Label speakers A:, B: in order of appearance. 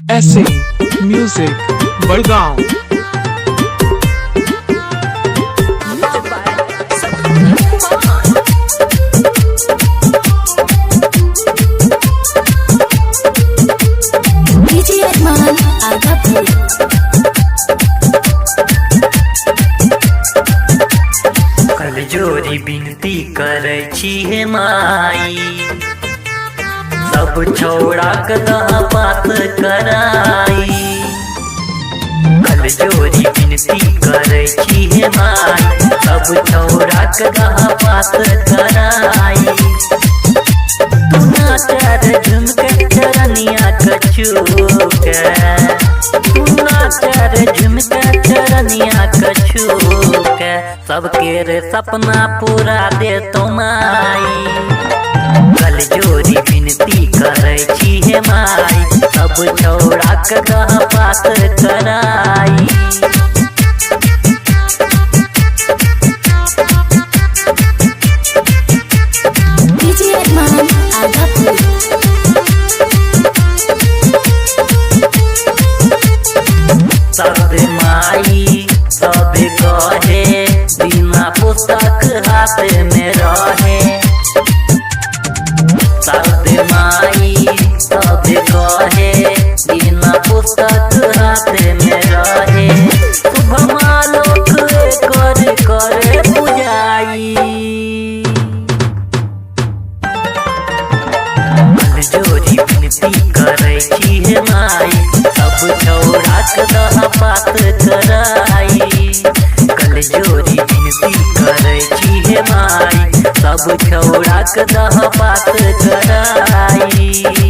A: ऐसे music Badgaon.
B: DJ अरमान आगापुर।
C: कल जोरी बिनती करे छी हे माई, सब छौड़ा के दह बात कराई। कल जोरी बिनती करे छी हे माई, सब छौड़ा के दह बात कराई। तू नाचर झुमके चरनिया कछुके, तू नाचर झुमके चरनिया कछुके, सबके रे सपना पूरा दे तो माई। कल जोरी बिनती करे छी हे माई, सब छौड़ा के दह बात कराई।
B: डीजे अरमान आगापुर।
C: सब माई सब कहे, बिना पुस्तक हाथ में रहे। सब माई सब कहे, बिना पुस्तक हाथ में रहे। शुभ मालोक कर करे पुजाई। कल जोरी बिनती करे छी हे माई, सब छौड़ा के दह बात कराई। कल जोरी बिनती करे छी हे माई, सब छौड़ा के दह बात कराई।